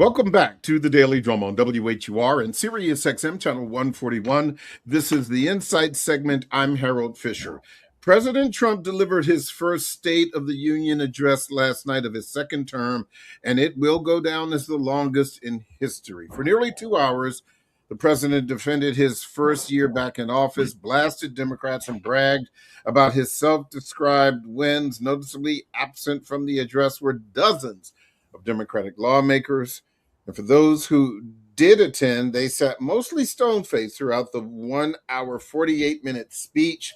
Welcome back to the Daily Drum on WHUR and Sirius XM Channel 141. This is the Insight segment. I'm Harold Fisher. President Trump delivered his first State of the Union address last night of his second term, and it will go down as the longest in history. For nearly 2 hours, the president defended his first year back in office, blasted Democrats, and bragged about his self-described wins. Noticeably absent from the address were dozens of Democratic lawmakers. And for those who did attend, they sat mostly stone-faced throughout the 1 hour, 48-minute speech.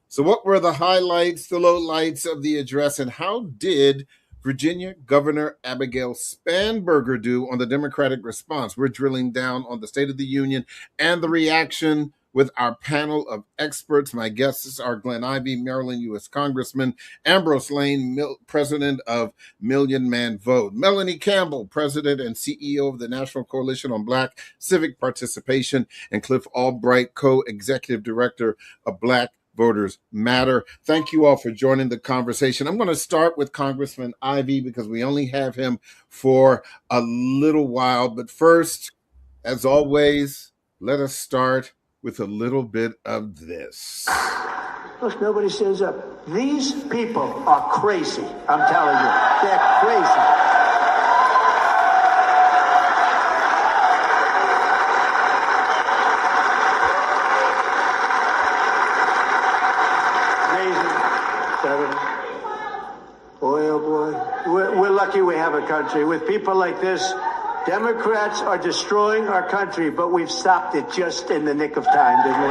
So what were the highlights, the lowlights of the address, and how did Virginia Governor Abigail Spanberger do on the Democratic response? We're drilling down on the State of the Union and the reaction with our panel of experts. My guests are Glenn Ivey, Maryland U.S. Congressman, Ambrose Lane, President of Million Man Vote, Melanie Campbell, President and CEO of the National Coalition on Black Civic Participation, and Cliff Albright, Co-Executive Director of Black Voters Matter. Thank you all for joining the conversation. I'm going to start with Congressman Ivey because we only have him for a little while. But first, as always, let us start with a little bit of this. Look, nobody stands up. These people are crazy. I'm telling you, they're crazy. Boy, oh boy, we're lucky we have a country. With people like this, Democrats are destroying our country, but we've stopped it just in the nick of time, didn't we?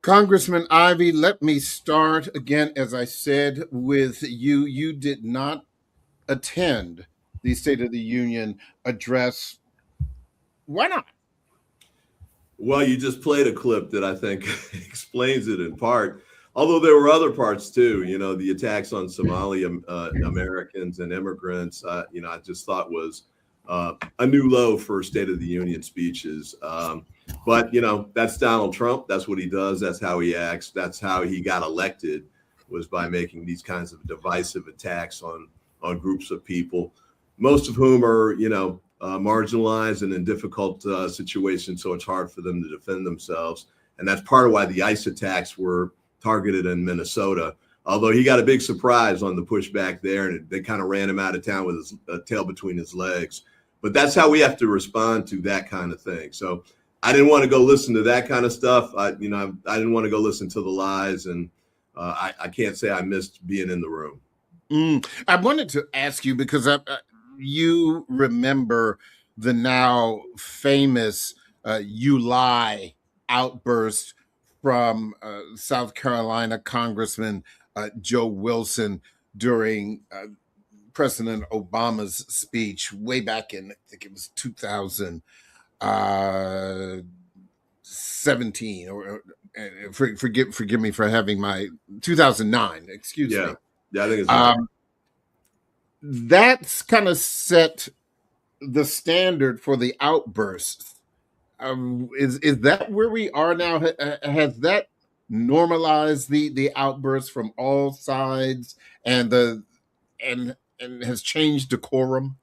Congressman Ivey, let me start again, as I said, with you. You did not attend the State of the Union address. Why not? Well, you just played a clip that I think explains it in part, although there were other parts too. You know, the attacks on Somali Americans and immigrants, I just thought was a new low for State of the Union speeches. But, that's Donald Trump. That's what he does. That's how he acts. That's how he got elected, was by making these kinds of divisive attacks on groups of people, most of whom are, marginalized and in difficult situations, so it's hard for them to defend themselves. And that's part of why the ICE attacks were targeted in Minnesota, although he got a big surprise on the pushback there, and they kind of ran him out of town with his tail between his legs. But that's how we have to respond to that kind of thing. So I didn't want to go listen to that kind of stuff. I didn't want to go listen to the lies, and I can't say I missed being in the room. I wanted to ask you, because you remember the now famous "you lie" outburst from South Carolina Congressman Joe Wilson during President Obama's speech way back in, I think it was 2017, or forgive me for having my 2009. Excuse me. Yeah, I think it's. That's kind of set the standard for the outbursts. Is that where we are now? Has that normalized the outbursts from all sides and has changed decorum?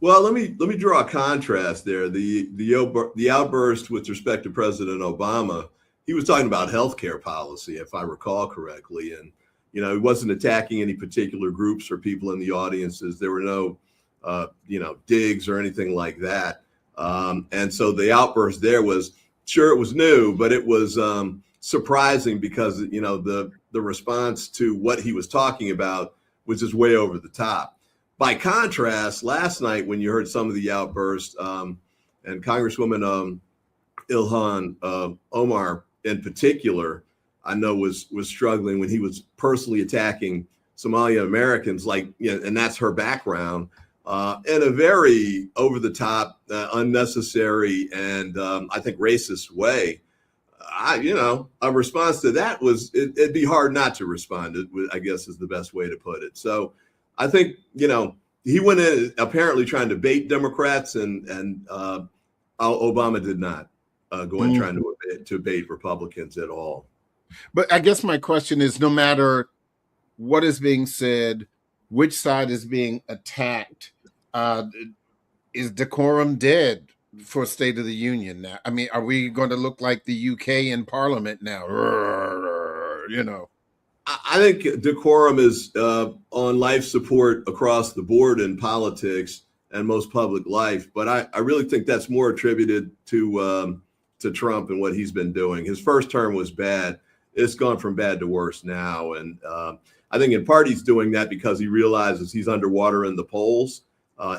Well, let me draw a contrast there. The outburst with respect to President Obama, he was talking about healthcare policy, if I recall correctly, and he wasn't attacking any particular groups or people in the audiences. There were no, digs or anything like that. And so the outburst there was, sure, it was new, but it was surprising because, the response to what he was talking about was just way over the top. By contrast, last night when you heard some of the outbursts, and Congresswoman Ilhan Omar in particular, I know was struggling when he was personally attacking Somali Americans, and that's her background, in a very over the top, unnecessary, and I think racist way. A response to that was it'd be hard not to respond. I guess is the best way to put it. So I think he went in apparently trying to bait Democrats, and Obama did not go in trying to bait Republicans at all. But I guess my question is, no matter what is being said, which side is being attacked. Uh, is decorum dead for State of the Union now? I mean, are we going to look like the UK in Parliament now? You know. I think decorum is on life support across the board in politics and most public life. But I really think that's more attributed to Trump and what he's been doing. His first term was bad. It's gone from bad to worse now. And I think in part he's doing that because he realizes he's underwater in the polls.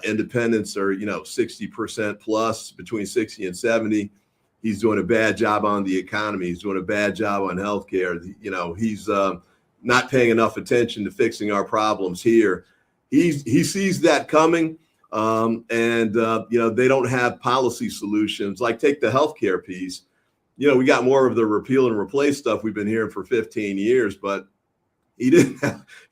Independents are, 60% plus, between 60 and 70. He's doing a bad job on the economy. He's doing a bad job on healthcare. He's not paying enough attention to fixing our problems here. He sees that coming, and they don't have policy solutions. Like, take the healthcare piece. We got more of the repeal and replace stuff we've been hearing for 15 years, but he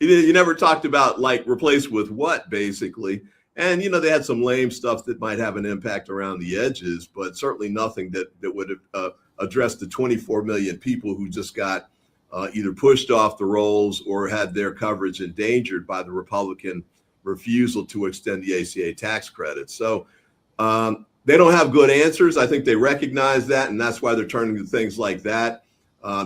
never talked about, like, replace with what, basically. And, they had some lame stuff that might have an impact around the edges, but certainly nothing that would address the 24 million people who just got either pushed off the rolls or had their coverage endangered by the Republican refusal to extend the ACA tax credit. So they don't have good answers. I think they recognize that, and that's why they're turning to things like that.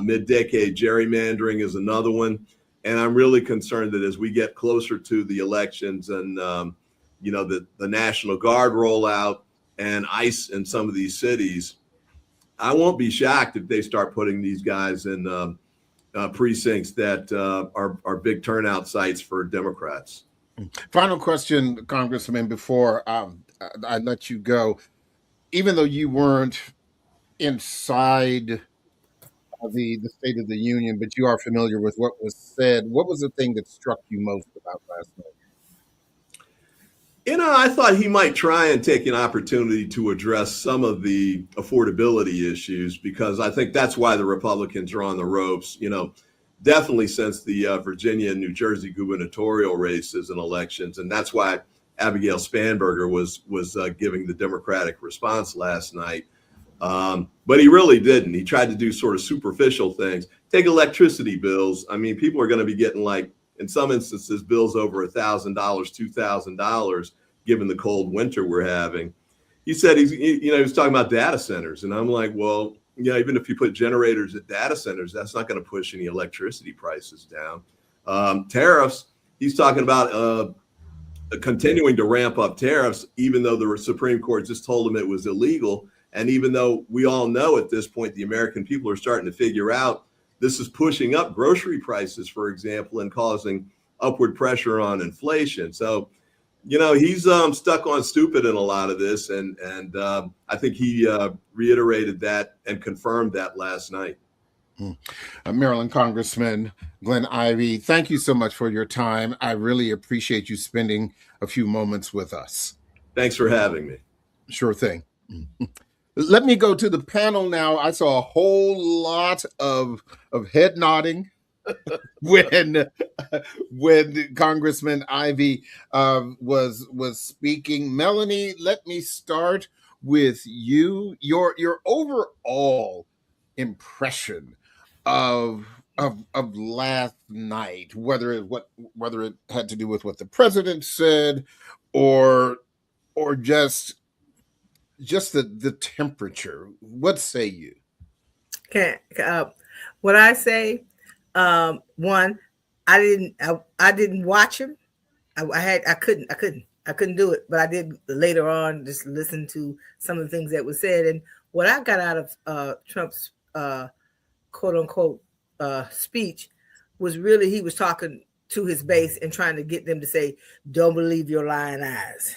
Mid-decade gerrymandering is another one. And I'm really concerned that as we get closer to the elections and, the National Guard rollout and ICE in some of these cities, I won't be shocked if they start putting these guys in precincts that are big turnout sites for Democrats. Final question, Congressman, before I let you go. Even though you weren't inside the State of the Union, but you are familiar with what was said, what was the thing that struck you most about last night? I thought he might try and take an opportunity to address some of the affordability issues, because I think that's why the Republicans are on the ropes, definitely since the Virginia and New Jersey gubernatorial races and elections. And that's why Abigail Spanberger was giving the Democratic response last night. But he really didn't. He tried to do sort of superficial things. Take electricity bills. I mean, people are going to be getting, like, in some instances, bills over $1,000, $2,000, given the cold winter we're having. He said he was talking about data centers, and I'm like, well, even if you put generators at data centers, that's not going to push any electricity prices down. Tariffs. He's talking about continuing to ramp up tariffs, even though the Supreme Court just told him it was illegal, and even though we all know at this point the American people are starting to figure out this is pushing up grocery prices, for example, and causing upward pressure on inflation. So, he's stuck on stupid in a lot of this. And I think he reiterated that and confirmed that last night. Maryland Congressman Glenn Ivey, thank you so much for your time. I really appreciate you spending a few moments with us. Thanks for having me. Sure thing. Let me go to the panel now. I saw a whole lot of head nodding when Congressman Ivey was speaking. Melanie, let me start with you. Your overall impression of last night, whether it had to do with what the president said, or just the temperature. What say you? What I say, one, I didn't watch him. I couldn't do it, but I did later on just listen to some of the things that was said. And what I got out of Trump's quote unquote speech was really, he was talking to his base and trying to get them to say, "Don't believe your lying eyes."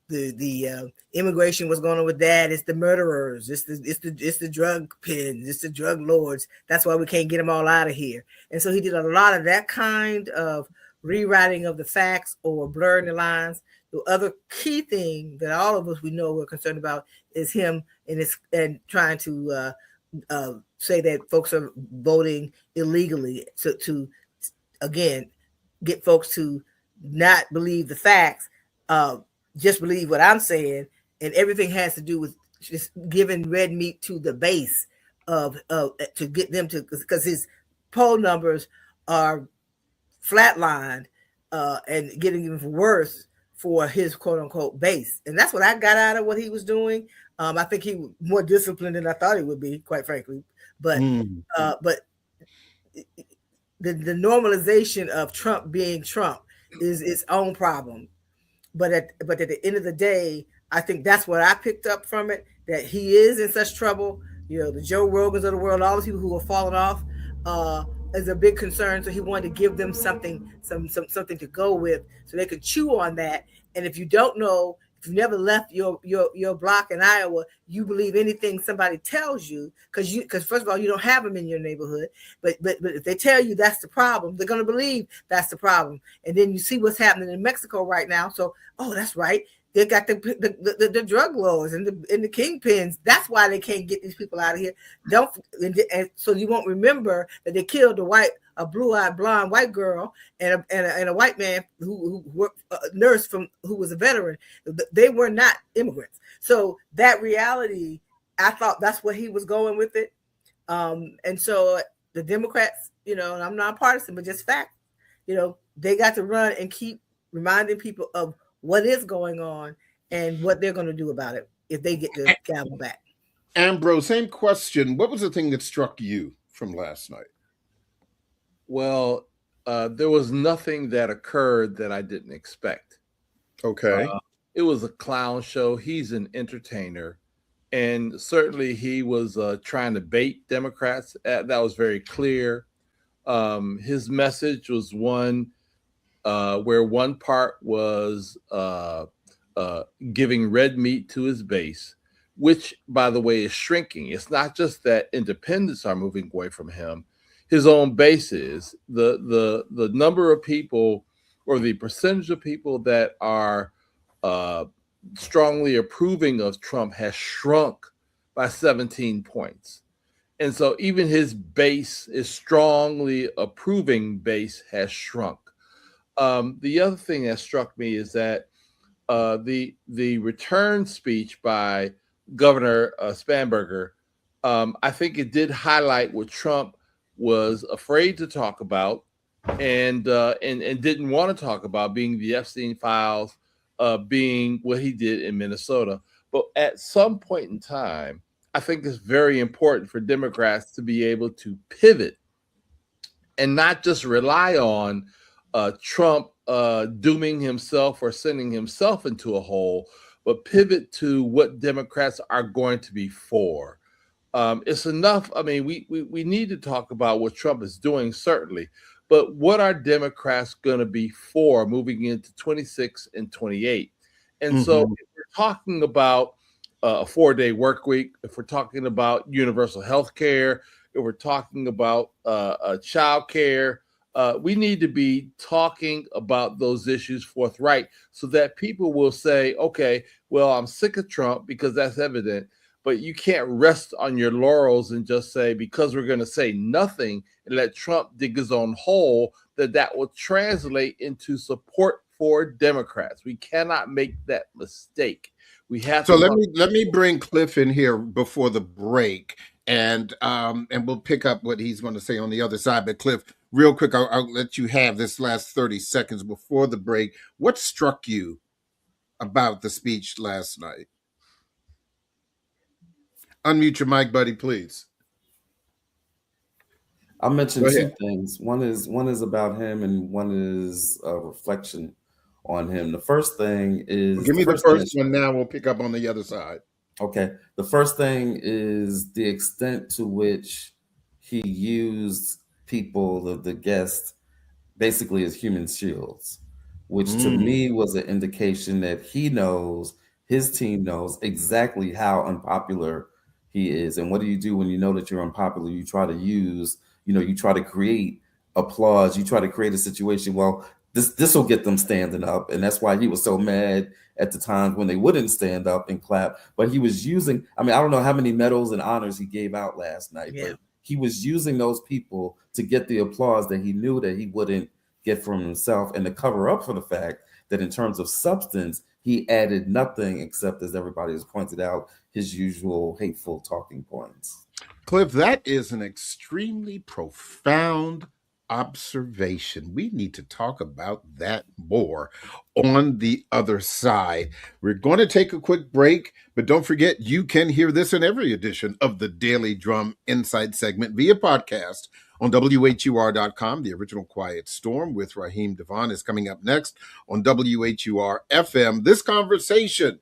The immigration, what's going on with that? It's the murderers. It's the drug pins. It's the drug lords. That's why we can't get them all out of here. And so he did a lot of that kind of rewriting of the facts or blurring the lines. The other key thing that all of us we know we're concerned about is him and trying to say that folks are voting illegally to again get folks to not believe the facts. Just believe what I'm saying, and everything has to do with just giving red meat to the base of to get them to, because his poll numbers are flatlined and getting even worse for his quote unquote base. And that's what I got out of what he was doing. I think he was more disciplined than I thought he would be, quite frankly. But the normalization of Trump being Trump is its own problem. But at the end of the day, I think that's what I picked up from it, that he is in such trouble. You know, the Joe Rogans of the world, all the people who are falling off, is a big concern. So he wanted to give them something to go with so they could chew on that. And if you don't know, if you never left your block in Iowa, you believe anything somebody tells you because first of all, you don't have them in your neighborhood. But if they tell you that's the problem, they're going to believe that's the problem. And then you see what's happening in Mexico right now. So, oh, that's right. They got the drug lords and the kingpins. That's why they can't get these people out of here. And so you won't remember that they killed a blue-eyed blonde white girl and a white man who worked a nurse who was a veteran. They were not immigrants. So that reality, I thought that's what he was going with it. And so the Democrats, you know, and I'm not partisan, but just fact, you know, they got to run and keep reminding people of what is going on and what they're going to do about it if they get the gavel back. Ambrose, same question. What was the thing that struck you from last night? Well, there was nothing that occurred that I didn't expect. Okay. It was a clown show. He's an entertainer. And certainly he was trying to bait Democrats. That was very clear. His message was one where one part was giving red meat to his base, which, by the way, is shrinking. It's not just that independents are moving away from him. His own base is. The number of people or the percentage of people that are strongly approving of Trump has shrunk by 17 points. And so even his base, his strongly approving base, has shrunk. The other thing that struck me is that the return speech by Governor Spanberger, I think it did highlight what Trump was afraid to talk about and didn't want to talk about, being the Epstein files, being what he did in Minnesota. But at some point in time, I think it's very important for Democrats to be able to pivot and not just rely on Trump dooming himself or sending himself into a hole, but pivot to what Democrats are going to be for. It's enough. I mean, we need to talk about what Trump is doing, certainly, but what are Democrats going to be for moving into 26 and 28? And so if we're talking about a 4-day work week, if we're talking about universal health care, if we're talking about child care, we need to be talking about those issues forthright so that people will say, okay, well, I'm sick of Trump, because that's evident. But you can't rest on your laurels and just say, because we're going to say nothing and let Trump dig his own hole, that will translate into support for Democrats. We cannot make that mistake. We have so to. let me bring Cliff in here before the break, and we'll pick up what he's going to say on the other side. But Cliff, real quick, I'll let you have this last 30 seconds before the break. What struck you about the speech last night? Unmute your mic, buddy, please. I'll mention two things. One is about him, and one is a reflection on him. The first thing is, give me the first one now. We'll pick up on the other side. Okay. The first thing is the extent to which he used people, the guests, basically as human shields, which to me was an indication that he knows, his team knows exactly how unpopular he is. And what do you do when you know that you're unpopular? You try to use, you try to create applause. You try to create a situation. Well, this will get them standing up. And that's why he was so mad at the times when they wouldn't stand up and clap. But he was using, I don't know how many medals and honors he gave out last night, but he was using those people to get the applause that he knew that he wouldn't get from himself, and to cover up for the fact that in terms of substance, he added nothing except, as everybody has pointed out, his usual hateful talking points. Cliff, that is an extremely profound observation. We need to talk about that more on the other side. We're going to take a quick break, but don't forget you can hear this in every edition of the Daily Drum Insight segment via podcast on WHUR.com. The original Quiet Storm with Raheem Devon is coming up next on WHUR-FM. This conversation,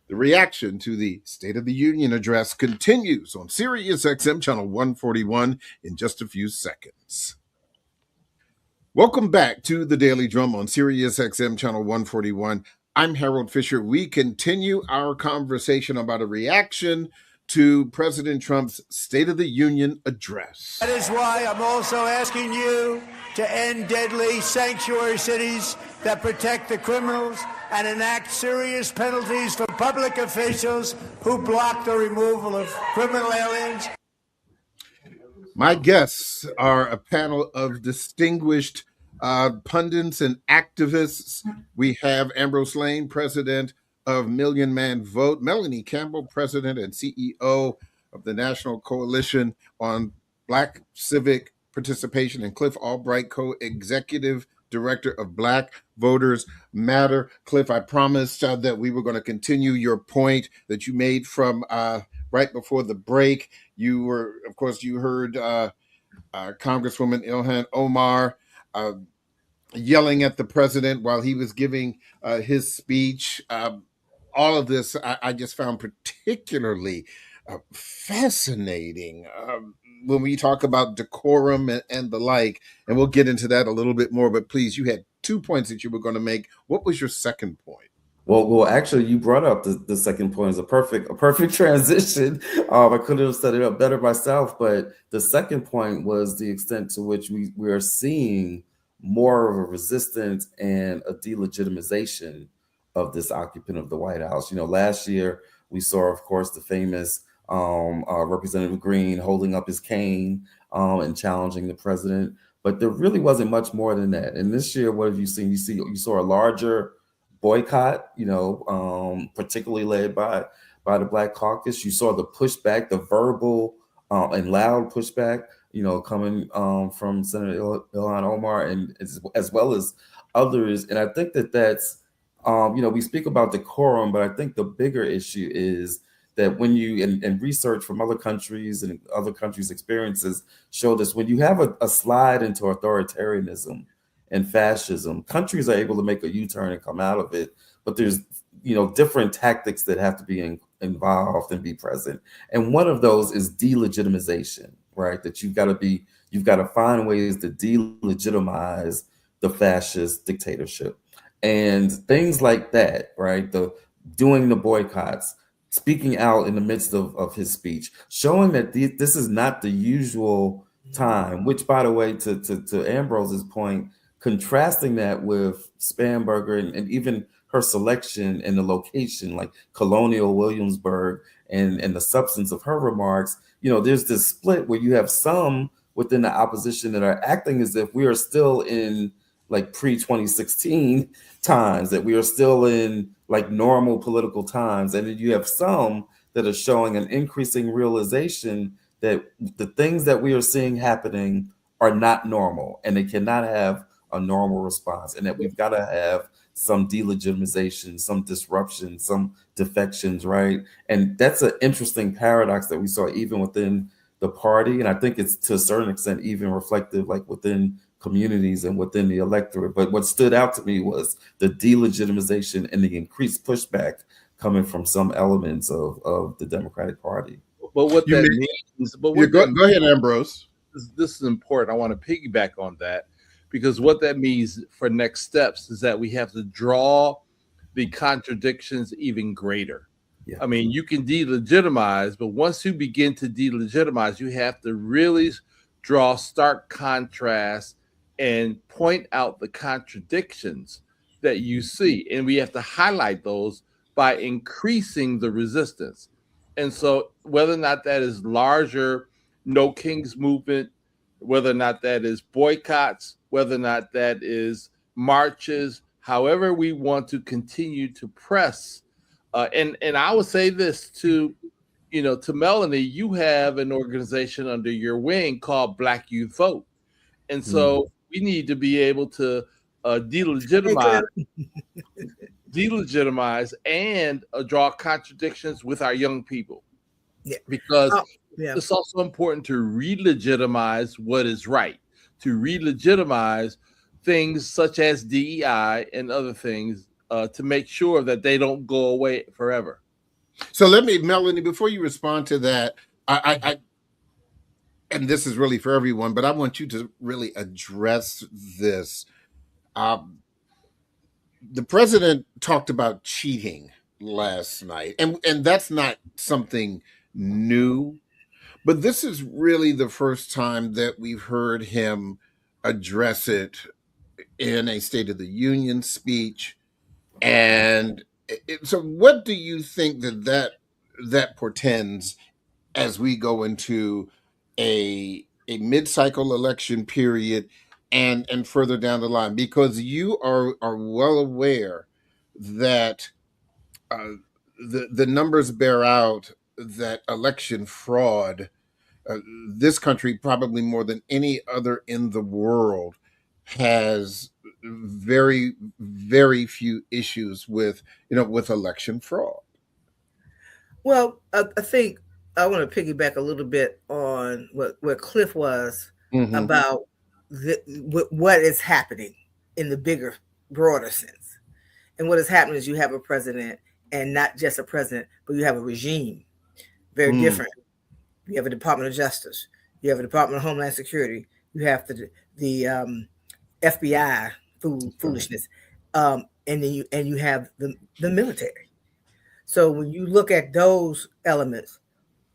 the reaction to the State of the Union address, continues on Sirius XM channel 141 in just a few seconds. Welcome back to the Daily Drum on Sirius XM channel 141. I'm Harold Fisher. We continue our conversation about a reaction to President Trump's State of the Union address. That is why I'm also asking you to end deadly sanctuary cities that protect the criminals and enact serious penalties for public officials who block the removal of criminal aliens. My guests are a panel of distinguished pundits and activists. We have Ambrose Lane, president of Million Man Vote, Melanie Campbell, president and CEO of the National Coalition on Black Civic Participation, and Cliff Albright, co-executive director of Black Voters Matter. Cliff, I promised that we were going to continue your point that you made from right before the break. You were, of course, you heard Congresswoman Ilhan Omar yelling at the president while he was giving his speech. All of this I just found particularly fascinating when we talk about decorum and the like, and we'll get into that a little bit more. But please, you had 2 points that you were going to make. What was your second point? Well, actually, you brought up the second point as a perfect transition. I could have set it up better myself, but the second point was the extent to which we are seeing more of a resistance and a delegitimization of this occupant of the White House. You know, last year we saw, of course, the famous Representative Green holding up his cane and challenging the president, but there really wasn't much more than that. And this year, what have you seen? You saw a larger boycott, particularly led by the Black Caucus. You saw the pushback, the verbal and loud pushback, coming from Senator Ilhan Omar and as well as others. And I think that's, we speak about decorum, but I think the bigger issue is that when you, and research from other countries and other countries' experiences show this, when you have a slide into authoritarianism and fascism, countries are able to make a U-turn and come out of it. But there's, different tactics that have to be involved and be present. And one of those is delegitimization, right? That you've got to find ways to delegitimize the fascist dictatorship and things like that, right? Doing the boycotts, speaking out in the midst of his speech, showing that this is not the usual time, which, by the way, to Ambrose's point, contrasting that with Spanberger and even her selection and the location, like Colonial Williamsburg, and the substance of her remarks, there's this split where you have some within the opposition that are acting as if we are still in like pre-2016 times, that we are still in like normal political times. And then you have some that are showing an increasing realization that the things that we are seeing happening are not normal and they cannot have a normal response, and that we've got to have some delegitimization, some disruption, some defections, right? And that's an interesting paradox that we saw even within the party. And I think it's to a certain extent even reflective like within communities and within the electorate. But what stood out to me was the delegitimization and the increased pushback coming from some elements of the Democratic Party. But what that means, go ahead, Ambrose. This is important. I want to piggyback on that, because what that means for next steps is that we have to draw the contradictions even greater. Yeah. I mean, you can delegitimize, but once you begin to delegitimize, you have to really draw stark contrast and point out the contradictions that you see. And we have to highlight those by increasing the resistance. And so whether or not that is larger No Kings movement, whether or not that is boycotts, whether or not that is marches, however we want to continue to press. And I would say this to Melanie, you have an organization under your wing called Black Youth Vote. And so we need to be able to delegitimize and draw contradictions with our young people. Yeah. Because it's also important to re-legitimize what is right, to re-legitimize things such as DEI and other things to make sure that they don't go away forever. So let me, Melanie, before you respond to that, I and this is really for everyone, but I want you to really address this. The president talked about cheating last night, and that's not something new, but this is really the first time that we've heard him address it in a State of the Union speech. And so what do you think that portends as we go into a mid-cycle election period and further down the line? Because you are well aware that the numbers bear out that election fraud, this country, probably more than any other in the world, has very, very few issues with election fraud. Well, I think I want to piggyback a little bit on where Cliff was about what is happening in the bigger, broader sense. And what is happening is you have a president, and not just a president, but you have a regime, very different. You have a Department of Justice, you have a Department of Homeland Security, you have the FBI foolishness, and then you have the military. So when you look at those elements,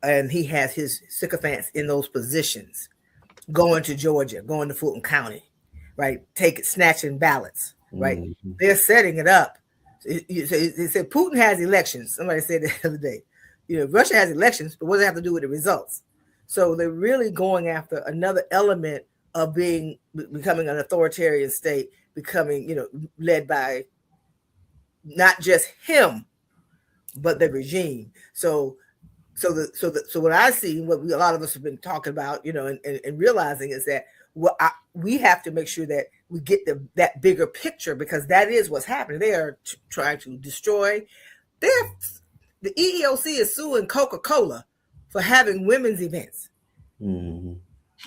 and he has his sycophants in those positions, going to Georgia, going to Fulton County, right, snatching ballots, right? They're setting it up. They said Putin has elections. Somebody said that the other day. Russia has elections, but what does it have to do with the results? So they're really going after another element of becoming an authoritarian state, becoming, led by not just him, but the regime. So what I see, what a lot of us have been talking about, and realizing is that we have to make sure that we get that bigger picture, because that is what's happening. They are trying to destroy. The EEOC is suing Coca-Cola for having women's events.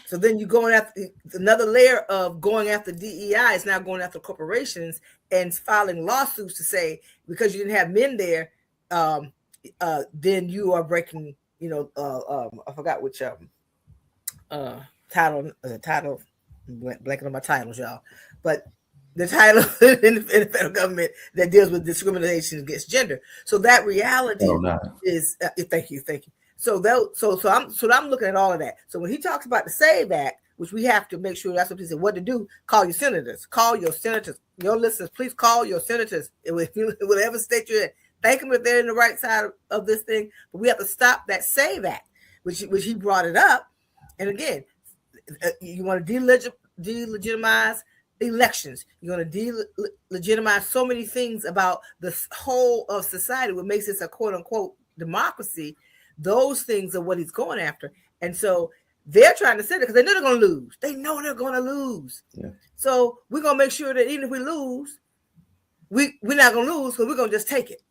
So then you're going after another layer of going after DEI is now going after corporations and filing lawsuits to say, because you didn't have men there, then you are breaking, I forgot which title, blanking on my titles, y'all, but the title in the federal government that deals with discrimination against gender. So that reality is, thank you. So I'm looking at all of that. So when he talks about the SAVE Act, which we have to make sure that's what he said, what to do, call your senators, your listeners, please call your senators, whatever state you're in. Thank them if they're in the right side of this thing. But we have to stop that SAVE Act, which he brought it up. And again, you want to delegitimize elections. You're going to delegitimize so many things about the whole of society, what makes this a quote unquote democracy. Those things are what he's going after. And so they're trying to say it because they know they're going to lose. They know they're going to lose. Yeah. So we're going to make sure that even if we lose, we're not going to lose, because we're going to just take it.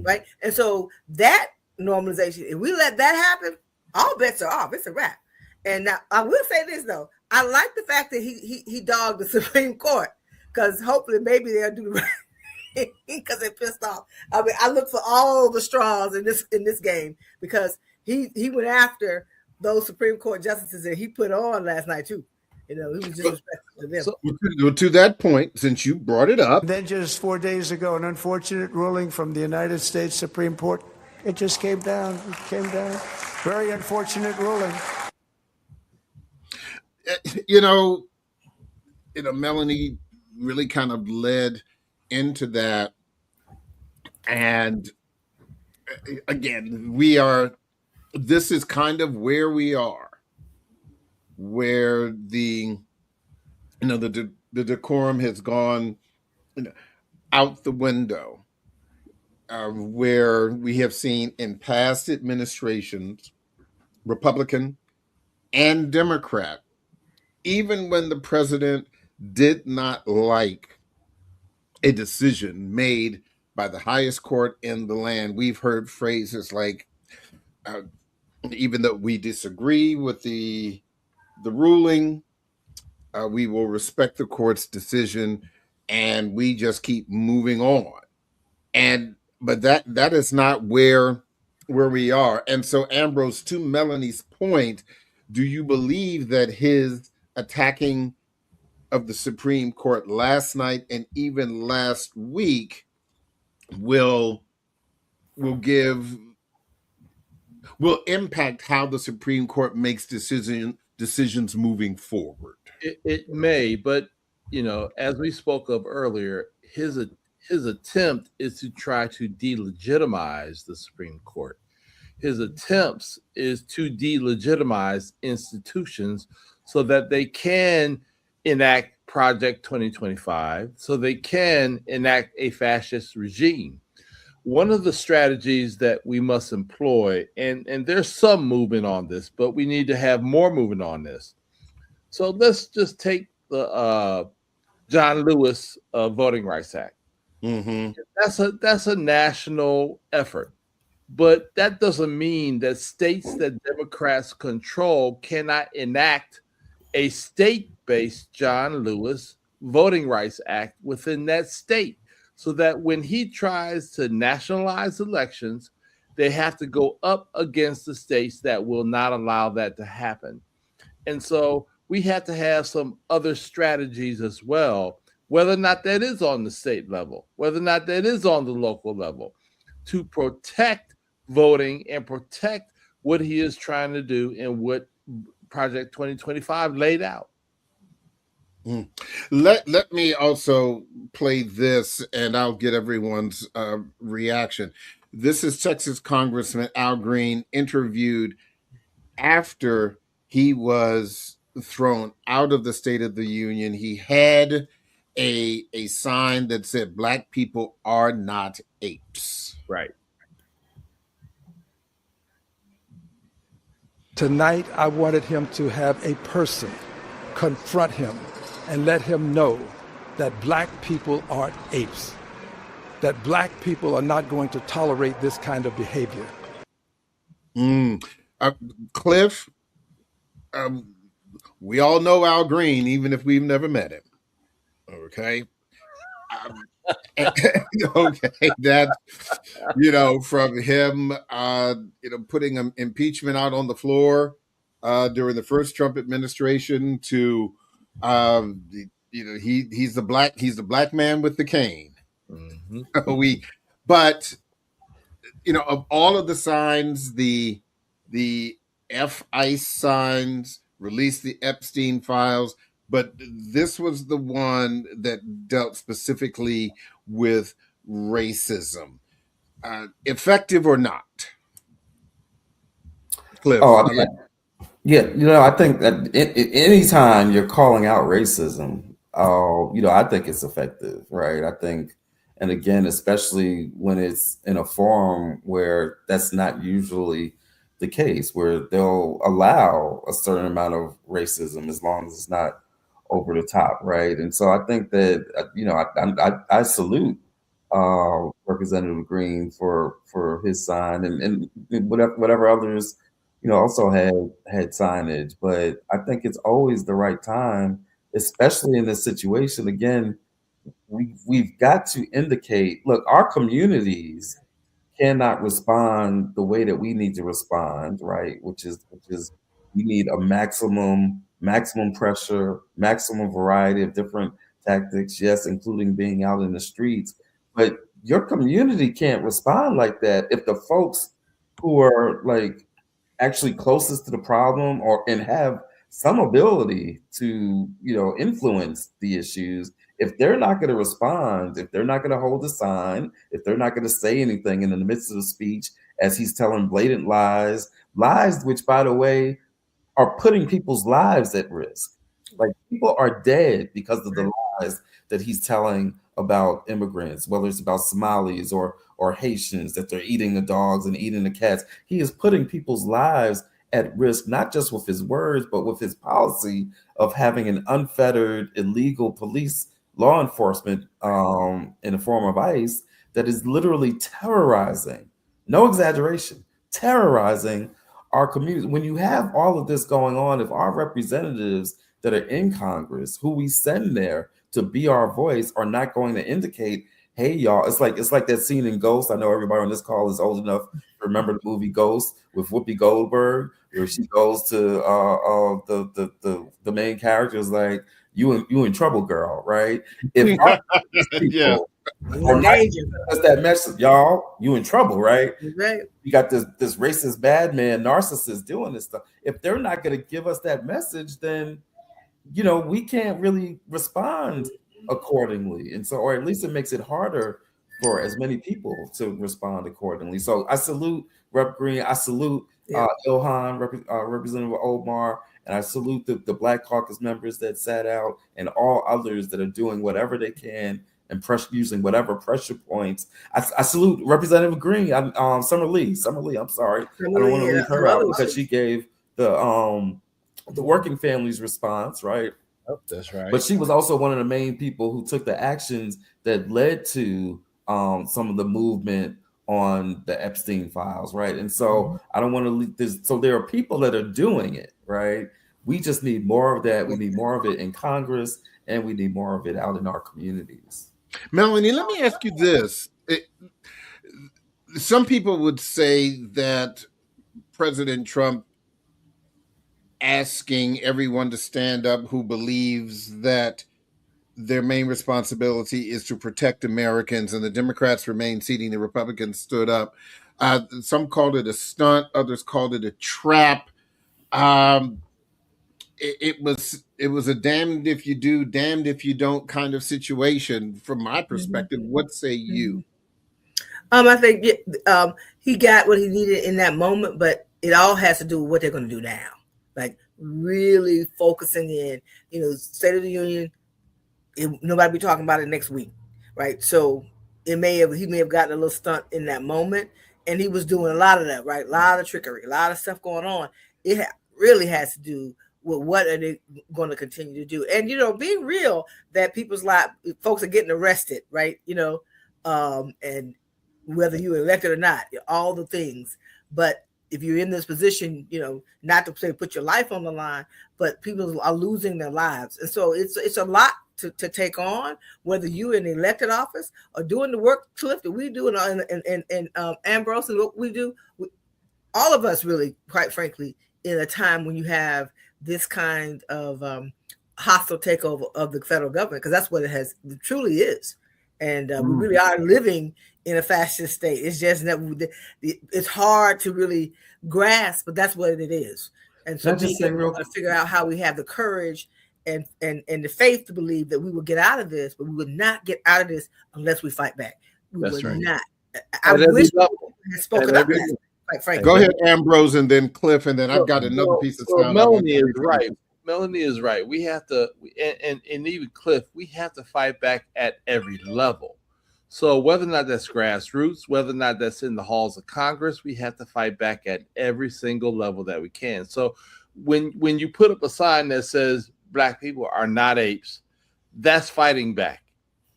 Right. And so that normalization, if we let that happen, all bets are off. It's a wrap. And now I will say this, though. I like the fact that he dogged the Supreme Court, because hopefully maybe they'll do the right because they're pissed off. I mean, I look for all the straws in this game, because he went after those Supreme Court justices that he put on last night too. He was disrespectful to them. So, to that point, since you brought it up, then just 4 days ago, an unfortunate ruling from the United States Supreme Court. It just came down. Very unfortunate ruling. Melanie really kind of led into that. And again, this is kind of where we are, where the decorum has gone out the window, where we have seen in past administrations, Republican and Democrat, even when the president did not like a decision made by the highest court in the land, we've heard phrases like, even though we disagree with the ruling, we will respect the court's decision, and we just keep moving on. And but that is not where we are. And so, Ambrose, to Melanie's point, do you believe that his attacking of the Supreme Court last night and even last week will impact how the Supreme Court makes decisions moving forward? It may, but as we spoke of earlier, his attempt is to try to delegitimize the Supreme Court. His attempts is to delegitimize institutions so that they can enact Project 2025, so they can enact a fascist regime. One of the strategies that we must employ, and there's some movement on this, but we need to have more movement on this. So let's just take the John Lewis Voting Rights Act. Mm-hmm. That's a national effort, but that doesn't mean that states that Democrats control cannot enact a state-based John Lewis Voting Rights Act within that state, so that when he tries to nationalize elections, they have to go up against the states that will not allow that to happen. And so we have to have some other strategies as well, whether or not that is on the state level, whether or not that is on the local level, to protect voting and protect what he is trying to do and what Project 2025 laid out. Let me also play this, and I'll get everyone's reaction. This is Texas Congressman Al Green interviewed after he was thrown out of the State of the Union. He had a sign that said, "Black people are not apes." Right. Tonight, I wanted him to have a person confront him and let him know that Black people aren't apes, that Black people are not going to tolerate this kind of behavior. Cliff, we all know Al Green, even if we've never met him. Okay. Okay, that from him putting an impeachment out on the floor during the first Trump administration to he's the black man with the cane. Mm-hmm. But of all of the signs, the F-ICE signs, release the Epstein files, but this was the one that dealt specifically with racism. Effective or not? Cliff. Oh, yeah. I think that anytime you're calling out racism, I think it's effective, right? I think, and again, especially when it's in a forum where that's not usually the case, where they'll allow a certain amount of racism as long as it's not over the top, right? And so I think that I salute Representative Green for his sign and whatever others also had signage. But I think it's always the right time, especially in this situation. Again, we've got to indicate, look, our communities cannot respond the way that we need to respond, right? Which is we need a maximum pressure, maximum variety of different tactics, yes, including being out in the streets. But your community can't respond like that if the folks who are like actually closest to the problem and have some ability to influence the issues, if they're not going to respond, if they're not going to hold a sign, if they're not going to say anything in the midst of the speech as he's telling blatant lies which, by the way, are putting people's lives at risk. Like, people are dead because of the lies that he's telling about immigrants, whether it's about Somalis or Haitians, that they're eating the dogs and eating the cats. He is putting people's lives at risk, not just with his words, but with his policy of having an unfettered, illegal police law enforcement in the form of ICE that is literally terrorizing, no exaggeration, terrorizing our community. When you have all of this going on, if our representatives that are in Congress, who we send there to be our voice, are not going to indicate, hey, y'all, it's like that scene in Ghost. I know everybody on this call is old enough to remember the movie Ghost with Whoopi Goldberg, where she goes to the main character is like, you in trouble, girl, right? If our Yeah. people are not giving us that message, y'all, you in trouble, right? Right. You got this racist bad man narcissist doing this stuff. If they're not going to give us that message, then we can't really respond accordingly. And so, or at least it makes it harder for as many people to respond accordingly. So I salute Rep. Green. I salute Ilhan, Representative Omar, and I salute the Black Caucus members that sat out and all others that are doing whatever they can and using whatever pressure points. I salute Representative Green. Summer Lee. I'm sorry. I don't want to leave her out because she gave the working families response, right? Oh, that's right. But she was also one of the main people who took the actions that led to some of the movement on the Epstein files, right? And so I don't want to leave this. So there are people that are doing it, right? We just need more of that. We need more of it in Congress, and we need more of it out in our communities. Melanie, let me ask you this. Some people would say that President Trump asking everyone to stand up who believes that their main responsibility is to protect Americans, and the Democrats remain seating, the Republicans stood up. Some called it a stunt, others called it a trap. It was a damned if you do, damned if you don't kind of situation. From my perspective, what say you? I think he got what he needed in that moment, but it all has to do with what they're going to do now. Like really focusing in, State of the Union. Nobody be talking about it next week, right? So he may have gotten a little stunt in that moment, and he was doing a lot of that, right? A lot of trickery, a lot of stuff going on. It really has to do with what are they going to continue to do, and being real that folks are getting arrested, right? And whether you're elected or not, all the things, but if you're in this position, not to say put your life on the line, but people are losing their lives. And so it's a lot to take on, whether you're in elected office or doing the work, Cliff, that we do and Ambrose and what we do. All of us really, quite frankly, in a time when you have this kind of hostile takeover of the federal government, because that's what it truly is. And we really are living in a fascist state. It's just that it's hard to really grasp, but that's what it is. And so we have to figure out how we have the courage and the faith to believe that we will get out of this, but we will not get out of this unless we fight back. That's right. Not. I wish we had spoken up, quite frankly. Go ahead, Ambrose, and then Cliff, and then I've got another piece of sound. Melanie is right. Melanie is right. We have to, and even Cliff, we have to fight back at every level. So whether or not that's grassroots, whether or not that's in the halls of Congress, we have to fight back at every single level that we can. So when you put up a sign that says Black people are not apes, that's fighting back.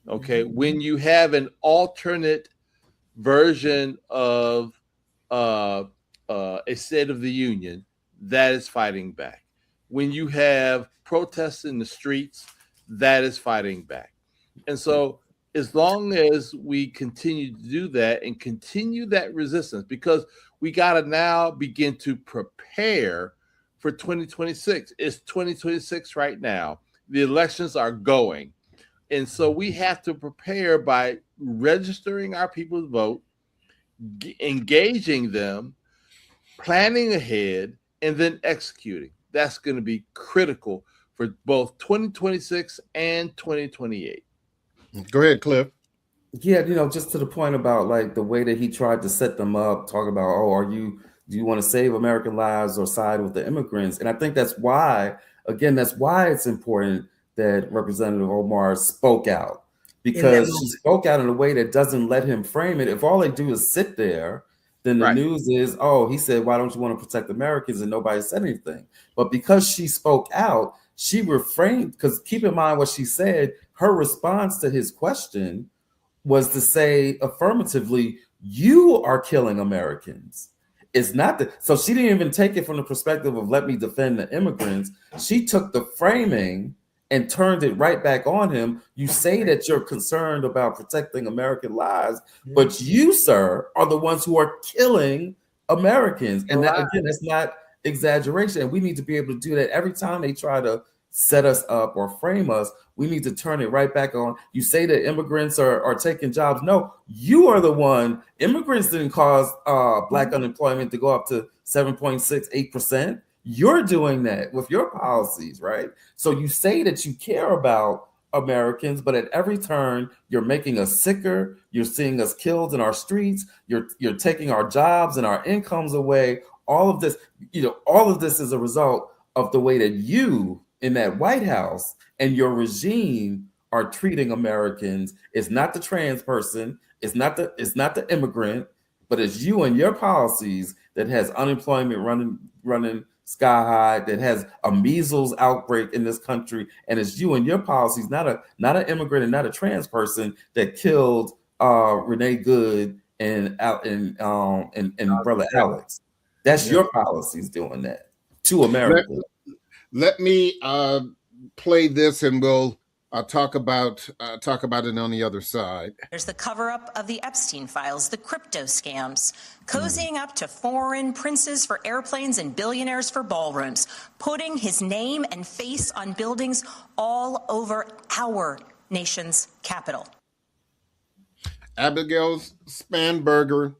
Okay. Mm-hmm. When you have an alternate version of a State of the Union, that is fighting back. When you have protests in the streets, that is fighting back. And so as long as we continue to do that and continue that resistance, because we got to now begin to prepare for 2026. It's 2026 right now. The elections are going. And so we have to prepare by registering our people to vote, engaging them, planning ahead, and then executing. That's going to be critical for both 2026 and 2028. Go ahead, Cliff. Yeah, just to the point about like the way that he tried to set them up, talk about, do you want to save American lives or side with the immigrants? And I think that's why it's important that Representative Omar spoke out, because she spoke out in a way that doesn't let him frame it. If all they do is sit there then the Right. news is, oh, he said, why don't you want to protect Americans? And nobody said anything. But because she spoke out, she refrained, because keep in mind what she said, her response to his question was to say affirmatively, you are killing Americans. It's not that. So she didn't even take it from the perspective of let me defend the immigrants. She took the framing and turned it right back on him. You say that you're concerned about protecting American lives, but you, sir, are the ones who are killing Americans. And that, again, that's not exaggeration. And we need to be able to do that every time they try to set us up or frame us. We need to turn it right back on. You say that immigrants are taking jobs. No, you are the one. Immigrants didn't cause Black unemployment to go up to 7.68%. You're doing that with your policies, right? So you say that you care about Americans, but at every turn, you're making us sicker. You're seeing us killed in our streets. You're taking our jobs and our incomes away. All of this, all of this is a result of the way that you in that White House and your regime are treating Americans. It's not the trans person, it's not the immigrant, but it's you and your policies that has unemployment running sky high, that has a measles outbreak in this country, and it's you and your policies, not an immigrant and not a trans person that killed Renee Good and brother Alex. That's your policies doing that to America. Let me play this, and we'll talk about it on the other side. There's the cover-up of the Epstein files, the crypto scams, cozying up to foreign princes for airplanes and billionaires for ballrooms, putting his name and face on buildings all over our nation's capital. Abigail Spanberger,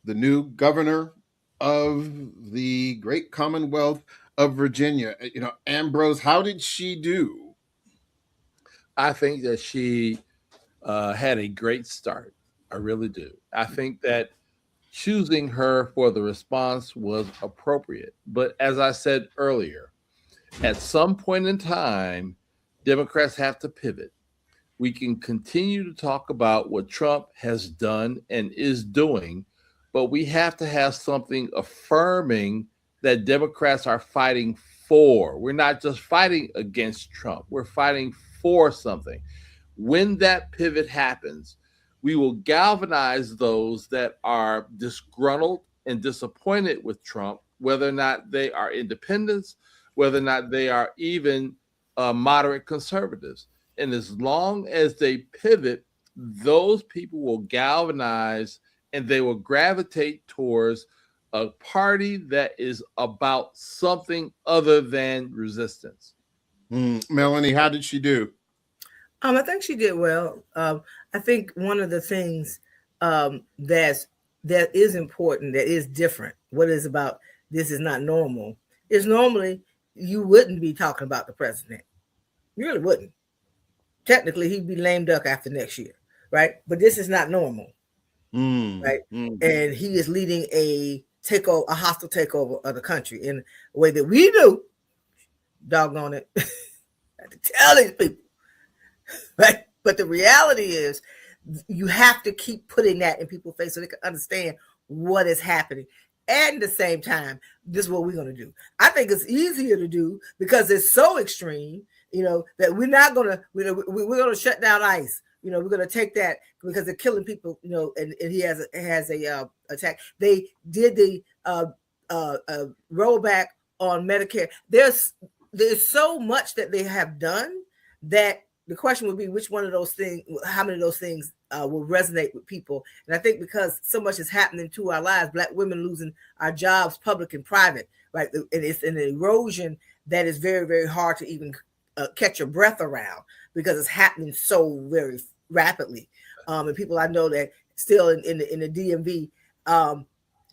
the new governor of the great Commonwealth of Virginia. Ambrose, how did she do? I think that she had a great start. I really do. I think that choosing her for the response was appropriate. But as I said earlier, at some point in time, Democrats have to pivot. We can continue to talk about what Trump has done and is doing, but we have to have something affirming that Democrats are fighting for. We're not just fighting against Trump. We're fighting for something. When that pivot happens, we will galvanize those that are disgruntled and disappointed with Trump, whether or not they are independents, whether or not they are even moderate conservatives. And as long as they pivot, those people will galvanize and they will gravitate towards a party that is about something other than resistance. Melanie, how did she do? I think she did well. I think one of the things that is important, that is different, what is about this is not normal, is normally you wouldn't be talking about the president. You really wouldn't. Technically, he'd be lame duck after next year, right? But this is not normal, right? And he is leading a hostile takeover of the country in a way that we do. Doggone it. I have to tell these people, right? But the reality is you have to keep putting that in people's face so they can understand what is happening. And at the same time, this is what we're going to do. I think it's easier to do because it's so extreme, that we're not going to, we're going to shut down ICE. We're going to take that because they're killing people, and he has a attack. They did the rollback on Medicare. There's so much that they have done that the question would be which one of those things, how many of those things will resonate with people. And I think because so much is happening to our lives, Black women losing our jobs, public and private, right? And it's an erosion that is very, very hard to even catch your breath around because it's happening so very rapidly. And people I know that still in the DMV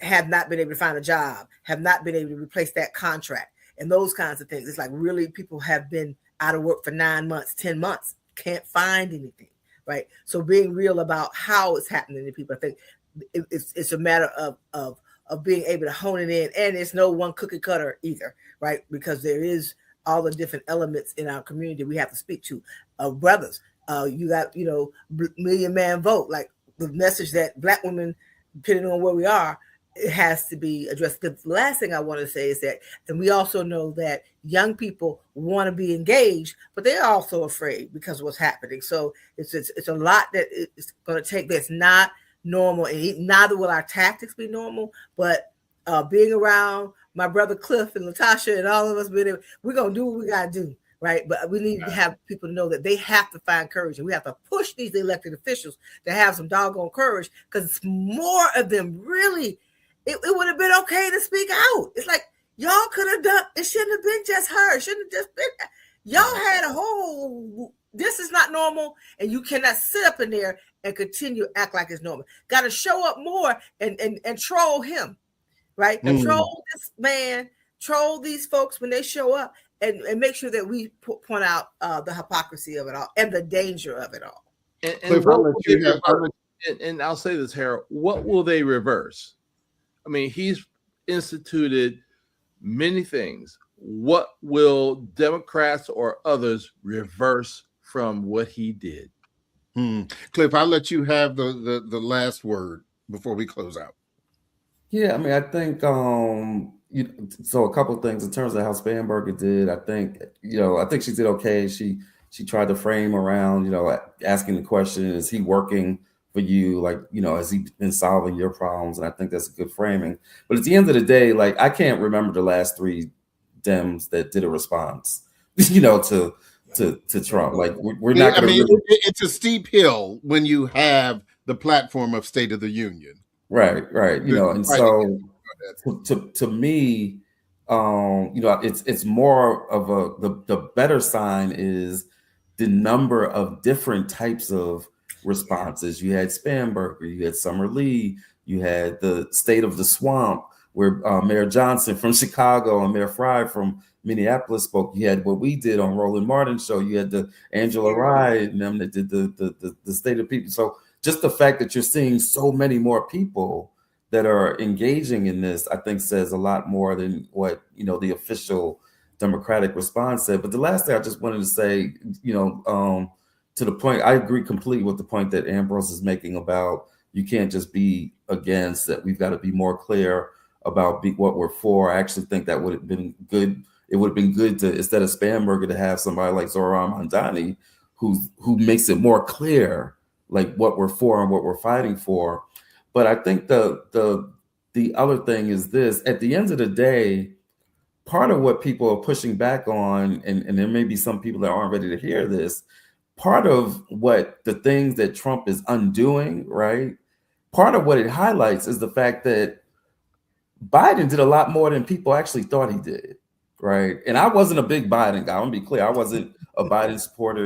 have not been able to find a job, have not been able to replace that contract and those kinds of things. It's like really people have been out of work for 9 months, 10 months, can't find anything, right? So being real about how it's happening to people, I think it's a matter of being able to hone it in. And it's no one cookie cutter either, right? Because there is all the different elements in our community we have to speak to. Brothers, you got, Million Man Vote, like the message that Black women, depending on where we are, it has to be addressed. The last thing I want to say is that, and we also know that young people want to be engaged, but they're also afraid because of what's happening. So it's a lot that it's going to take. That's not normal, and neither will our tactics be normal. But being around my brother Cliff and Latasha and all of us, we're going to do what we got to do. Right. But we need to have people to know that they have to find courage, and we have to push these elected officials to have some doggone courage, because more of them really, it would have been okay to speak out. It's like, y'all could have done, it shouldn't have been just her. It shouldn't have just been, y'all had a whole, this is not normal, and you cannot sit up in there and continue to act like it's normal. Got to show up more and troll him, right? And troll this man, troll these folks when they show up. And make sure that we point out the hypocrisy of it all and the danger of it all. And I'll say this, Harold, what will they reverse? I mean, he's instituted many things. What will Democrats or others reverse from what he did? Cliff, I'll let you have the last word before we close out. Yeah, I mean, I think so a couple of things in terms of how Spanberger did. I think she did okay. She tried to frame around, asking the question, is he working for you? Like, has he been solving your problems? And I think that's a good framing. But at the end of the day, like, I can't remember the last three Dems that did a response, to Trump. Like, we're not going to. It's a steep hill when you have the platform of State of the Union. Right. And so to me, it's more of the better sign is the number of different types of responses. You had Spanberger, you had Summer Lee, you had the State of the Swamp, where Mayor Johnson from Chicago and Mayor Frye from Minneapolis spoke. You had what we did on Roland Martin's show. You had the Angela Rye and them that did the State of People. So just the fact that you're seeing so many more people that are engaging in this, I think says a lot more than what, the official Democratic response said. But the last thing I just wanted to say, to the point, I agree completely with the point that Ambrose is making about you can't just be against that. We've got to be more clear about what we're for. I actually think that would have been good. It would have been good to, instead of Spanberger, to have somebody like Zohran Mamdani who makes it more clear like what we're for and what we're fighting for. But I think the other thing is this: at the end of the day, part of what people are pushing back on, and there may be some people that aren't ready to hear this, part of what the things that Trump is undoing, right? Part of what it highlights is the fact that Biden did a lot more than people actually thought he did, right? And I wasn't a big Biden guy. I want to be clear. I wasn't a Biden supporter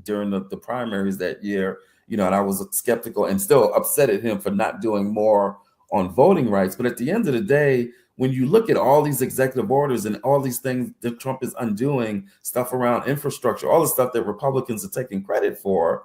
during the primaries that year. And I was skeptical and still upset at him for not doing more on voting rights. But at the end of the day, when you look at all these executive orders and all these things that Trump is undoing, stuff around infrastructure, all the stuff that Republicans are taking credit for,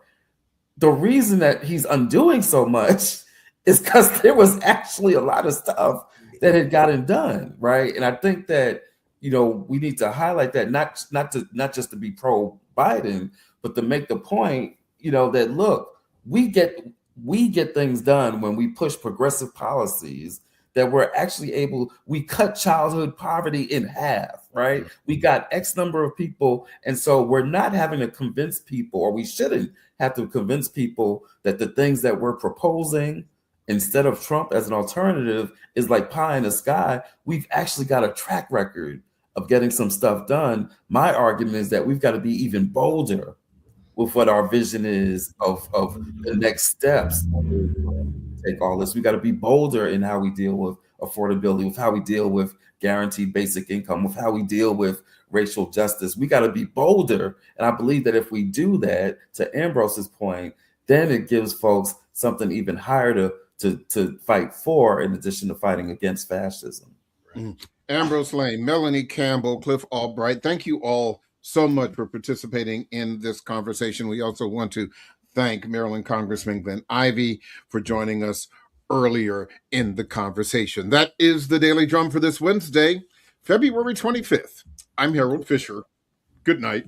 the reason that he's undoing so much is because there was actually a lot of stuff that had gotten done, right? And I think that, we need to highlight that, not just to be pro Biden, but to make the point, that look, we get things done when we push progressive policies that we're actually we cut childhood poverty in half, right? We got X number of people. And so we're not having to convince people, or we shouldn't have to convince people that the things that we're proposing instead of Trump as an alternative is like pie in the sky. We've actually got a track record of getting some stuff done. My argument is that we've got to be even bolder with what our vision is of the next steps. Take all this. We got to be bolder in how we deal with affordability, with how we deal with guaranteed basic income, with how we deal with racial justice. We got to be bolder. And I believe that if we do that, to Ambrose's point, then it gives folks something even higher to fight for, in addition to fighting against fascism. Ambrose Lane, Melanie Campbell, Cliff Albright, thank you all so much for participating in this conversation. We also want to thank Maryland Congressman Glenn Ivey for joining us earlier in the conversation. That is the Daily Drum for this Wednesday, February 25th. I'm Harold Fisher. Good night.